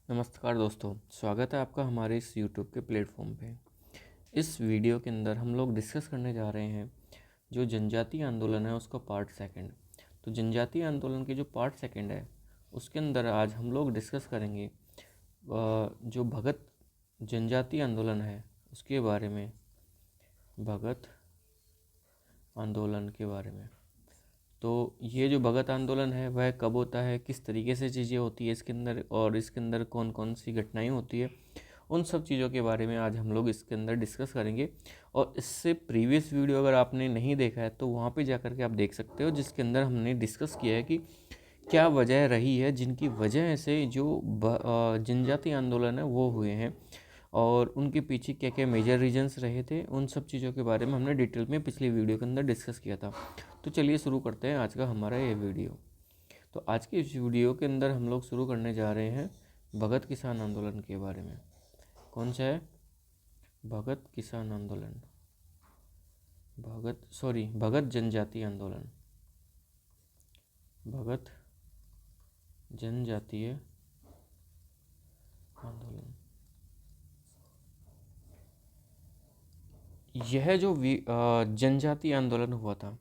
नमस्कार दोस्तों, स्वागत है आपका हमारे इस YouTube के प्लेटफॉर्म पे। इस वीडियो के अंदर हम लोग डिस्कस करने जा रहे हैं जो जनजातीय आंदोलन है उसका पार्ट सेकंड। तो जनजातीय आंदोलन के जो पार्ट सेकंड है उसके अंदर आज हम लोग डिस्कस करेंगे जो भगत जनजातीय आंदोलन है उसके बारे में, भगत आंदोलन के बारे में। तो ये जो भगत आंदोलन है वह कब होता है, किस तरीके से चीज़ें होती है इसके अंदर और इसके अंदर कौन कौन सी घटनाएं होती है, उन सब चीज़ों के बारे में आज हम लोग इसके अंदर डिस्कस करेंगे। और इससे प्रीवियस वीडियो अगर आपने नहीं देखा है तो वहाँ पे जाकर के आप देख सकते हो, जिसके अंदर हमने डिस्कस किया है कि क्या वजह रही है जिनकी वजह से जो जनजातीय आंदोलन है वो हुए हैं और उनके पीछे क्या क्या मेजर रीजंस रहे थे, उन सब चीज़ों के बारे में हमने डिटेल में पिछली वीडियो के अंदर डिस्कस किया था। तो चलिए शुरू करते हैं आज का हमारा ये वीडियो। तो आज की इस वीडियो के अंदर हम लोग शुरू करने जा रहे हैं भगत किसान आंदोलन के बारे में। कौन सा है? भगत किसान आंदोलन, भगत जनजातीय आंदोलन, भगत जनजातीय आंदोलन। यह जो जनजातीय आंदोलन हुआ था,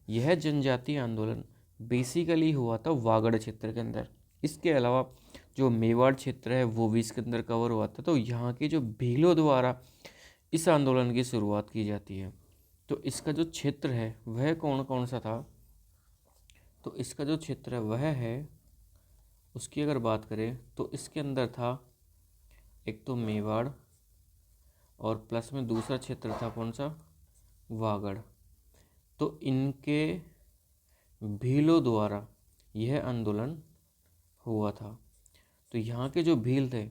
यह जनजातीय आंदोलन बेसिकली हुआ था वागड़ क्षेत्र के अंदर। इसके अलावा जो मेवाड़ क्षेत्र है वो भी इसके अंदर कवर हुआ था। तो यहाँ के जो भीलों द्वारा इस आंदोलन की शुरुआत की जाती है। तो इसका जो क्षेत्र है वह कौन कौन सा था? तो इसका जो क्षेत्र है वह है, उसकी अगर बात करें तो इसके अंदर था एक तो मेवाड़ और प्लस में दूसरा क्षेत्र था कौन सा? वागड़। तो इनके भीलों द्वारा यह आंदोलन हुआ था। तो यहाँ के जो भील थे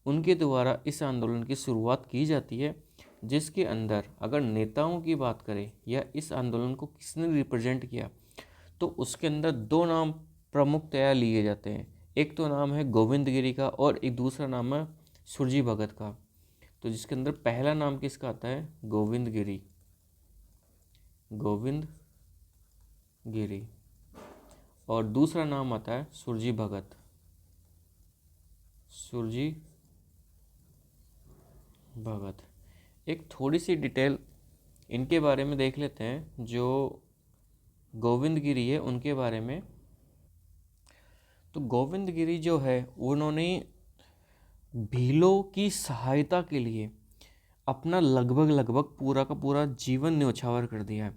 उनके द्वारा इस आंदोलन की शुरुआत की जाती है, जिसके अंदर अगर नेताओं की बात करें या इस आंदोलन को किसने रिप्रेजेंट किया तो उसके अंदर दो नाम प्रमुखतया लिए जाते हैं। एक तो नाम है गोविंद गिरी का और एक दूसरा नाम है सुरजी भगत का। तो जिसके अंदर पहला नाम किसका आता है? गोविंद गिरी, गोविंद गिरी। और दूसरा नाम आता है सुरजी भगत, सुरजी भगत। एक थोड़ी सी डिटेल इनके बारे में देख लेते हैं। जो गोविंद गिरी है उनके बारे में, तो गोविंद गिरी जो है उन्होंने भीलों की सहायता के लिए अपना लगभग पूरा का पूरा जीवन न्यौछावर कर दिया है।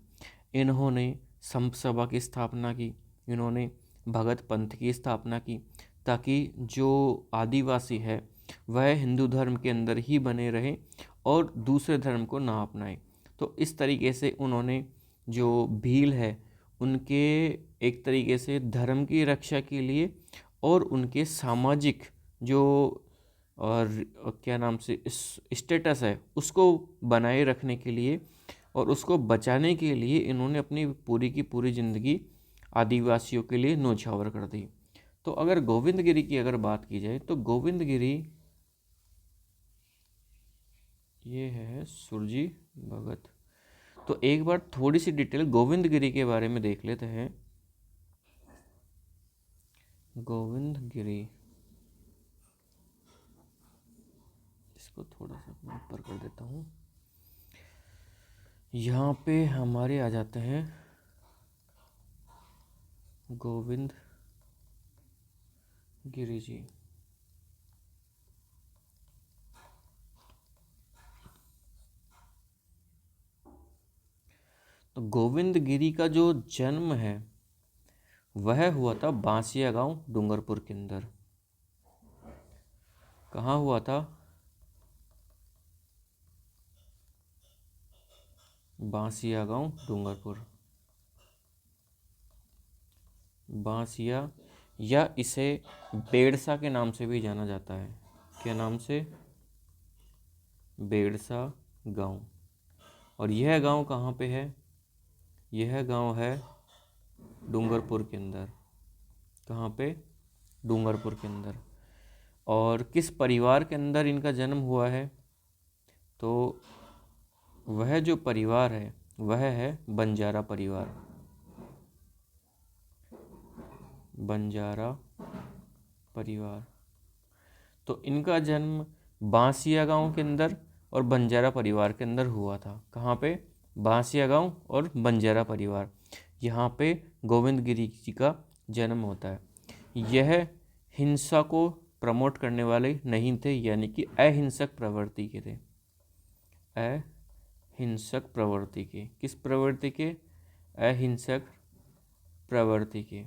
इन्होंने संत सभा की स्थापना की, इन्होंने भगत पंथ की स्थापना की ताकि जो आदिवासी है वह हिंदू धर्म के अंदर ही बने रहे और दूसरे धर्म को ना अपनाए। तो इस तरीके से उन्होंने जो भील है उनके एक तरीके से धर्म की रक्षा के लिए और उनके सामाजिक जो और क्या नाम से स्टेटस है उसको बनाए रखने के लिए और उसको बचाने के लिए इन्होंने अपनी पूरी की पूरी ज़िंदगी आदिवासियों के लिए न्यौछावर कर दी। तो अगर गोविंद गिरी की अगर बात की जाए तो गोविंद गिरी ये है सुरजी भगत। तो एक बार थोड़ी सी डिटेल गोविंद गिरी के बारे में देख लेते हैं। गोविंद गिरी, इसको थोड़ा सा ऊपर कर देता हूँ। यहाँ पे हमारे आ जाते हैं गोविंद गिरी जी। तो गोविंद गिरी का जो जन्म है वह हुआ था बांसिया गांव डूंगरपुर के अंदर। कहाँ हुआ था? बांसिया गांव डूंगरपुर। बांसिया या इसे बेड़सा के नाम से भी जाना जाता है। क्या नाम से? बेड़सा गांव। और यह गांव कहाँ पे है? यह गांव है डूंगरपुर के अंदर। कहाँ पे? डूंगरपुर के अंदर। और किस परिवार के अंदर इनका जन्म हुआ है? तो वह जो परिवार है वह है बंजारा परिवार, बंजारा परिवार। तो इनका जन्म बांसिया गांव के अंदर और बंजारा परिवार के अंदर हुआ था। कहाँ पे? बांसिया गांव और बंजारा परिवार, यहाँ पे गोविंद गिरी जी का जन्म होता है। यह हिंसा को प्रमोट करने वाले नहीं थे, यानी कि अहिंसक प्रवृत्ति के थे। अहिंसक प्रवृत्ति के, किस प्रवृत्ति के? अहिंसक प्रवृत्ति के।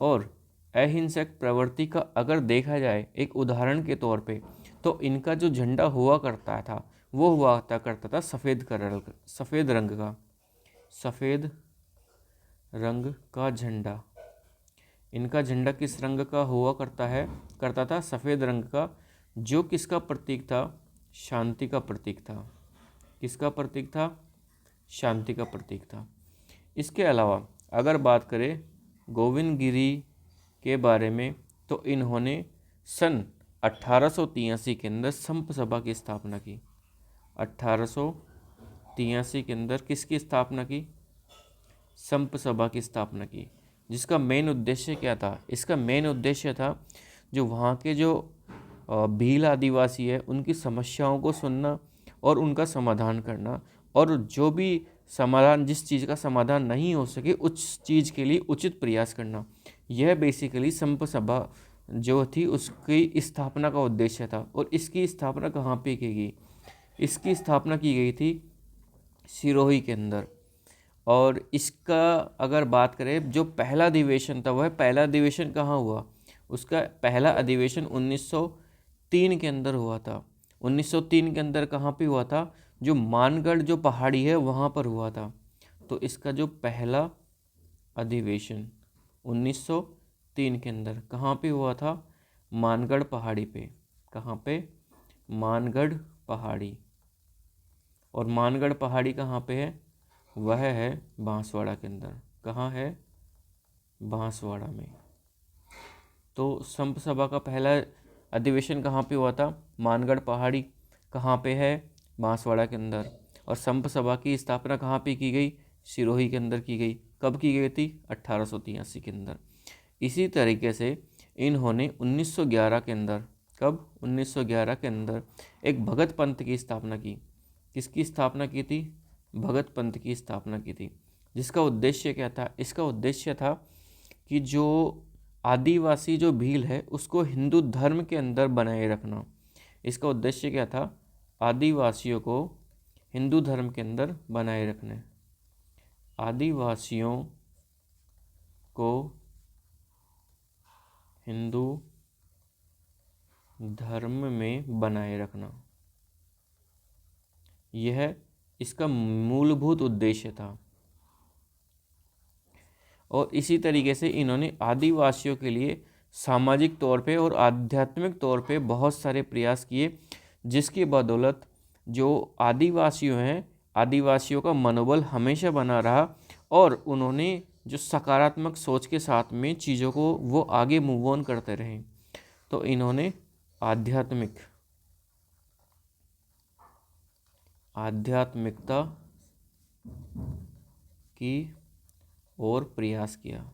और अहिंसक प्रवृत्ति का अगर देखा जाए एक उदाहरण के तौर पे, तो इनका जो झंडा हुआ करता था वो हुआ करता था सफ़ेद रंग का, सफ़ेद रंग का झंडा। इनका झंडा किस रंग का हुआ करता था? सफ़ेद रंग का, जो किसका प्रतीक था? शांति का प्रतीक था। किसका प्रतीक था? शांति का प्रतीक था। इसके अलावा अगर बात करें गोविंद गिरी के बारे में, तो इन्होंने सन 1883 के अंदर संप सभा की स्थापना की। 1883 के अंदर किसकी स्थापना की? संप सभा की स्थापना की, जिसका मेन उद्देश्य क्या था? इसका मेन उद्देश्य था जो वहाँ के जो भील आदिवासी है उनकी समस्याओं को सुनना और उनका समाधान करना, और जो भी समाधान, जिस चीज़ का समाधान नहीं हो सके उस चीज़ के लिए उचित प्रयास करना। यह बेसिकली संप सभा जो थी उसकी स्थापना का उद्देश्य था। और इसकी स्थापना कहाँ पे की गई? इसकी स्थापना की गई थी सिरोही के अंदर। और इसका अगर बात करें, जो पहला अधिवेशन था वह पहला अधिवेशन कहाँ हुआ? उसका पहला अधिवेशन 1903 के अंदर हुआ था। 1903 के अंदर कहाँ पे हुआ था? जो मानगढ़ जो पहाड़ी है वहाँ पर हुआ था। तो इसका जो पहला अधिवेशन 1903 के अंदर कहाँ पे हुआ था? मानगढ़ पहाड़ी पे। कहाँ पे? मानगढ़ पहाड़ी। और मानगढ़ पहाड़ी कहाँ पे है? वह है बांसवाड़ा के अंदर। कहाँ है? बांसवाड़ा में। तो संप सभा का पहला अधिवेशन कहाँ पे हुआ था? मानगढ़ पहाड़ी। कहाँ पे है? बांसवाड़ा के अंदर। और संप सभा की स्थापना कहाँ पे की गई? सिरोही के अंदर की गई। कब की गई थी? 1883 के अंदर। इसी तरीके से इन्होंने 1911 के अंदर, कब? 1911 के अंदर एक भगत पंथ की स्थापना की। किसकी स्थापना की थी? भगत पंथ की स्थापना की थी। जिसका उद्देश्य क्या था? इसका उद्देश्य था कि जो आदिवासी जो भील है उसको हिंदू धर्म के अंदर बनाए रखना। इसका उद्देश्य क्या था? आदिवासियों को हिंदू धर्म के अंदर बनाए रखना। आदिवासियों को हिंदू धर्म में बनाए रखना, यह इसका मूलभूत उद्देश्य था। और इसी तरीके से इन्होंने आदिवासियों के लिए सामाजिक तौर पे और आध्यात्मिक तौर पे बहुत सारे प्रयास किए, जिसकी बदौलत जो आदिवासियों हैं, आदिवासियों का मनोबल हमेशा बना रहा और उन्होंने जो सकारात्मक सोच के साथ में चीज़ों को वो आगे मूव ऑन करते रहे। तो इन्होंने आध्यात्मिकता की ओर प्रयास किया।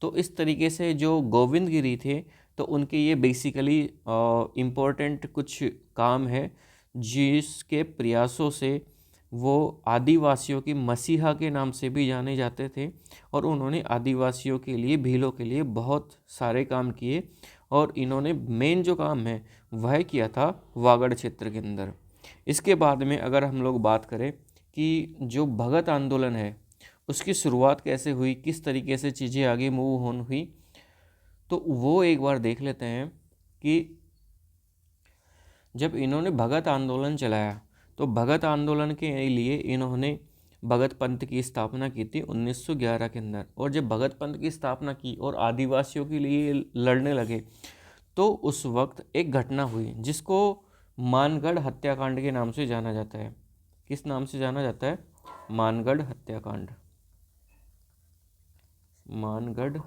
तो इस तरीके से जो गोविंद गिरी थे, तो उनके ये बेसिकली इम्पोर्टेंट कुछ काम है जिसके प्रयासों से वो आदिवासियों की मसीहा के नाम से भी जाने जाते थे। और उन्होंने आदिवासियों के लिए, भीलों के लिए बहुत सारे काम किए। और इन्होंने मेन जो काम है वह किया था वागड़ क्षेत्र के अंदर। इसके बाद में अगर हम लोग बात करें कि जो भगत आंदोलन है उसकी शुरुआत कैसे हुई, किस तरीके से चीज़ें आगे मूव ऑन हुई, तो वो एक बार देख लेते हैं कि जब इन्होंने भगत आंदोलन चलाया तो भगत आंदोलन के लिए इन्होंने भगत पंथ की स्थापना की थी 1911 के अंदर। और जब भगत पंथ की स्थापना की और आदिवासियों के लिए लड़ने लगे, तो उस वक्त एक घटना हुई जिसको मानगढ़ हत्याकांड के नाम से जाना जाता है। किस नाम से जाना जाता है? मानगढ़ हत्याकांड। मानगढ़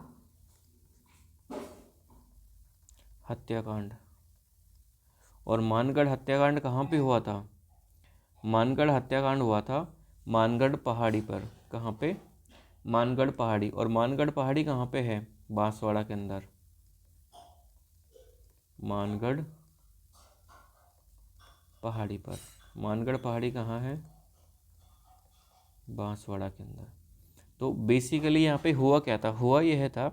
हत्याकांड। और मानगढ़ हत्याकांड कहाँ पे हुआ था? मानगढ़ हत्याकांड हुआ था मानगढ़ पहाड़ी पर। कहाँ पे? मानगढ़ पहाड़ी। और मानगढ़ पहाड़ी कहाँ पे है? बांसवाड़ा के अंदर। मानगढ़ पहाड़ी पर। मानगढ़ पहाड़ी कहाँ है? बांसवाड़ा के अंदर। तो बेसिकली यहाँ पे हुआ क्या था? हुआ यह था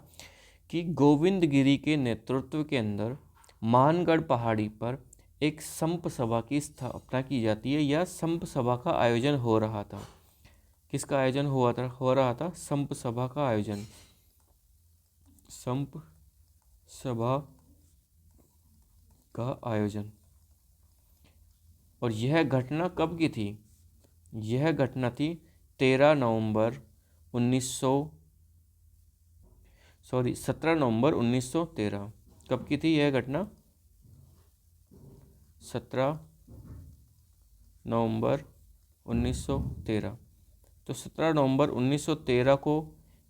कि गोविंदगिरी के नेतृत्व के अंदर मानगढ़ पहाड़ी पर एक संप सभा की स्थापना की जाती है, या संप सभा का आयोजन हो रहा था। किसका आयोजन हो रहा था? संप सभा का आयोजन। संप सभा का आयोजन। और यह घटना कब की थी? यह घटना थी 17 नवंबर 1913। कब की थी यह घटना? 17 नवंबर 1913। तो 17 नवंबर 1913 को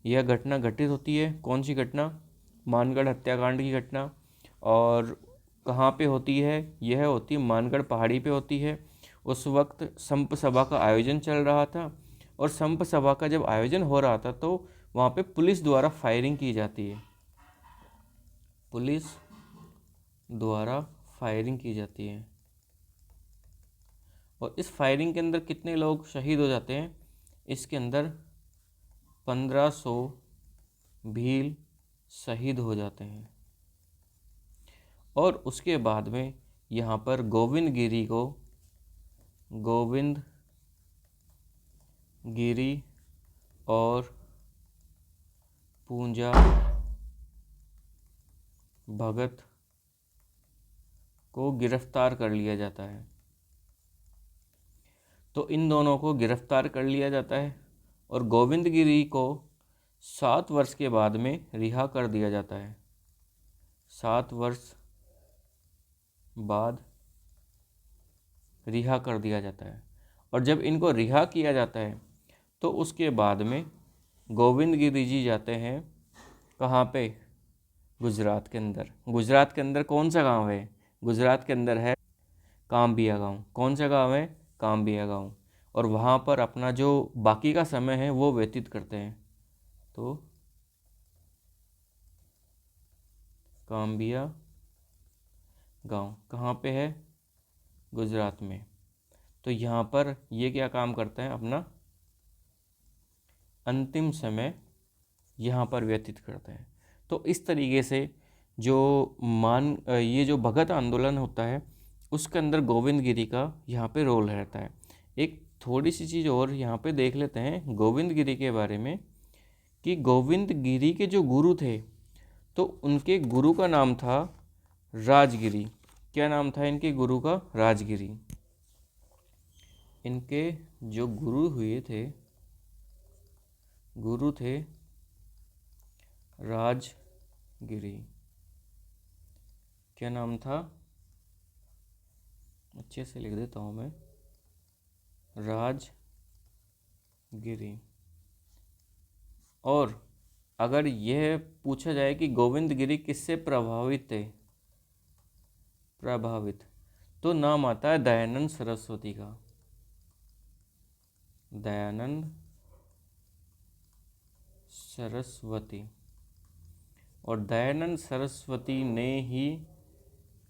यह घटना घटित होती है। कौन सी घटना? मानगढ़ हत्याकांड की घटना। और कहाँ पे होती है? यह होती है मानगढ़ पहाड़ी पे होती है। उस वक्त संप सभा का आयोजन चल रहा था, और संप सभा का जब आयोजन हो रहा था तो वहाँ पे पुलिस द्वारा फायरिंग की जाती है। पुलिस द्वारा फायरिंग की जाती है, और इस फायरिंग के अंदर कितने लोग शहीद हो जाते हैं? इसके अंदर 1500 भील शहीद हो जाते हैं। और उसके बाद में यहाँ पर गोविंदगिरी और पूंजा भगत को गिरफ्तार कर लिया जाता है। तो इन दोनों को गिरफ्तार कर लिया जाता है, और गोविंदगिरी को 7 वर्ष के बाद में रिहा कर दिया जाता है। 7 वर्ष बाद रिहा कर दिया जाता है। और जब इनको रिहा किया जाता है तो उसके बाद में गोविंदगिरी जी जाते हैं कहाँ पे? गुजरात के अंदर। गुजरात के अंदर कौन सा गांव है? गुजरात के अंदर है काम्बिया गांव। कौन सा गांव है? काम्बिया गांव। और वहाँ पर अपना जो बाकी का समय है वो व्यतीत करते हैं। तो काम्बिया गांव कहाँ पे है? गुजरात में। तो यहाँ पर ये क्या काम करते हैं? अपना अंतिम समय यहाँ पर व्यतीत करते हैं। तो इस तरीके से ये जो भगत आंदोलन होता है उसके अंदर गोविंदगिरी का यहाँ पे रोल रहता है। एक थोड़ी सी चीज़ और यहाँ पे देख लेते हैं गोविंदगिरी के बारे में, कि गोविंदगिरी के जो गुरु थे तो उनके गुरु का नाम था राजगिरी। क्या नाम था इनके गुरु का? राजगिरी। इनके जो गुरु थे राजगिरी। क्या नाम था? अच्छे से लिख देता हूँ मैं, राजगिरी। और अगर यह पूछा जाए कि गोविंदगिरी किससे प्रभावित, तो नाम आता है दयानंद सरस्वती का। दयानंद सरस्वती। और दयानंद सरस्वती ने ही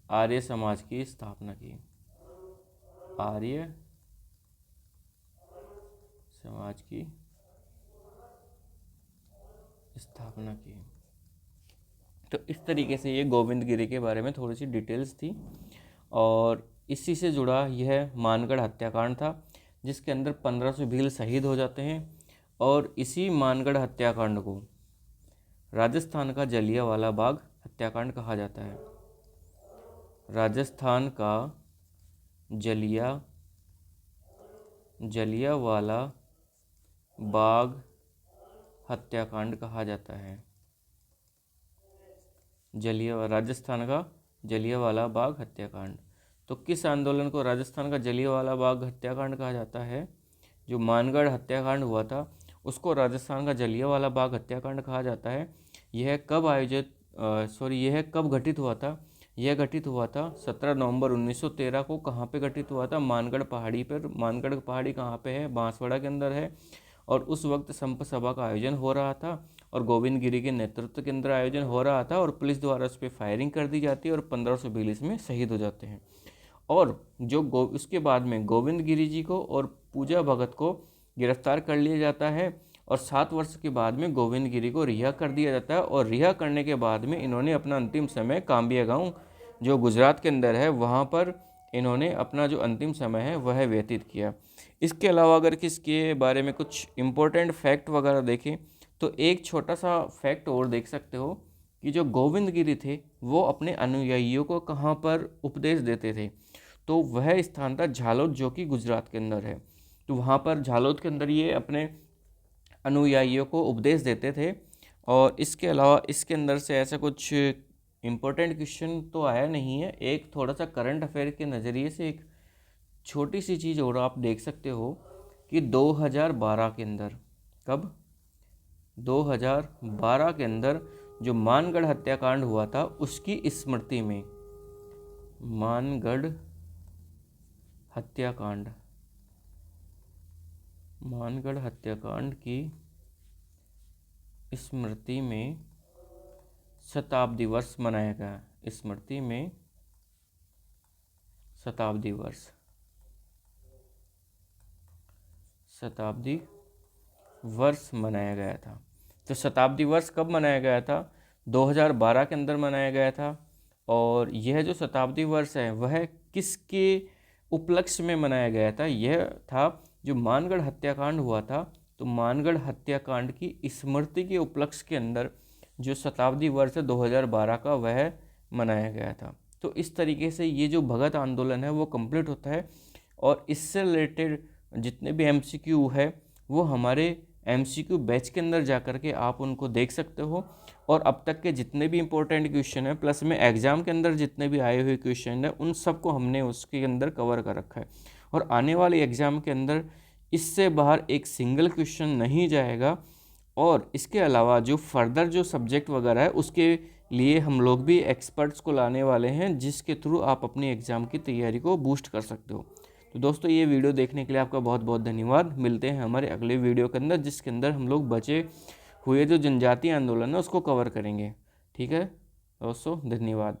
आर्य समाज की स्थापना की। आर्य समाज की स्थापना की। तो इस तरीके से ये गोविंदगिरी के बारे में थोड़ी सी डिटेल्स थी। और इसी से जुड़ा यह मानगढ़ हत्याकांड था, जिसके अंदर 1500 भील शहीद हो जाते हैं। और इसी मानगढ़ हत्याकांड को राजस्थान का जलियांवाला बाग हत्याकांड कहा जाता है। राजस्थान का जलियांवाला बाग हत्याकांड कहा जाता है। राजस्थान का जलियांवाला बाग हत्याकांड। तो किस आंदोलन को राजस्थान का जलियांवाला बाग हत्याकांड कहा जाता है? जो मानगढ़ हत्याकांड हुआ था उसको राजस्थान का जलियांवाला बाग हत्याकांड कहा जाता है। यह कब घटित हुआ था? यह घटित हुआ था 17 नवंबर 1913 को। कहाँ पे घटित हुआ था? मानगढ़ पहाड़ी पर। मानगढ़ पहाड़ी कहाँ पे है? बांसवाड़ा के अंदर है। और उस वक्त संप सभा का आयोजन हो रहा था और गोविंद गिरी के नेतृत्व के अंदर आयोजन हो रहा था और पुलिस द्वारा उस पर फायरिंग कर दी जाती है और 1542 में शहीद हो जाते हैं। और जो उसके बाद में गोविंद गिरी जी को और पूजा भगत को गिरफ्तार कर लिया जाता है और 7 वर्ष के बाद में गोविंद गिरी को रिहा कर दिया जाता है और रिहा करने के बाद में इन्होंने अपना अंतिम समय काम्बिया गांव जो गुजरात के अंदर है वहाँ पर इन्होंने अपना जो अंतिम समय है वह व्यतीत किया। इसके अलावा अगर किसके बारे में कुछ इम्पोर्टेंट फैक्ट वगैरह देखें तो एक छोटा सा फैक्ट और देख सकते हो कि जो गोविंद गिरी थे वो अपने अनुयायियों को कहाँ पर उपदेश देते थे, तो वह स्थान था झालोद जो कि गुजरात के अंदर है। तो वहाँ पर झालोद के अंदर ये अपने अनुयायियों को उपदेश देते थे। और इसके अलावा इसके अंदर से ऐसा कुछ इम्पोर्टेंट क्वेश्चन तो आया नहीं है। एक थोड़ा सा करंट अफेयर के नज़रिए से एक छोटी सी चीज़ और आप देख सकते हो कि 2012 के अंदर, कब 2012 के अंदर जो मानगढ़ हत्याकांड हुआ था उसकी स्मृति में, मानगढ़ हत्याकांड की स्मृति में शताब्दी वर्ष मनाया गया। स्मृति में शताब्दी वर्ष मनाया गया था। तो शताब्दी वर्ष कब मनाया गया था? 2012 के अंदर मनाया गया था। और यह जो शताब्दी वर्ष है वह किसके उपलक्ष्य में मनाया गया था? यह था जो मानगढ़ हत्याकांड हुआ था, तो मानगढ़ हत्याकांड की स्मृति के उपलक्ष्य के अंदर जो शताब्दी वर्ष 2012 का वह मनाया गया था। तो इस तरीके से ये जो भगत आंदोलन है वो कंप्लीट होता है। और इससे रिलेटेड जितने भी MCQ है वो हमारे MCQ बैच के अंदर जा कर के आप उनको देख सकते हो। और अब तक के जितने भी इम्पोर्टेंट क्वेश्चन है प्लस में एग्ज़ाम के अंदर जितने भी आए हुए क्वेश्चन है उन सबको हमने उसके अंदर कवर कर रखा है। और आने वाले एग्ज़ाम के अंदर इससे बाहर एक सिंगल क्वेश्चन नहीं जाएगा। और इसके अलावा जो फर्दर जो सब्जेक्ट वगैरह है उसके लिए हम लोग भी एक्सपर्ट्स को लाने वाले हैं जिसके थ्रू आप अपनी एग्ज़ाम की तैयारी को बूस्ट कर सकते हो। तो दोस्तों ये वीडियो देखने के लिए आपका बहुत बहुत धन्यवाद। मिलते हैं हमारे अगले वीडियो के अंदर जिसके अंदर हम लोग बचे हुए जो जनजातीय आंदोलन है उसको कवर करेंगे। ठीक है दोस्तों, धन्यवाद।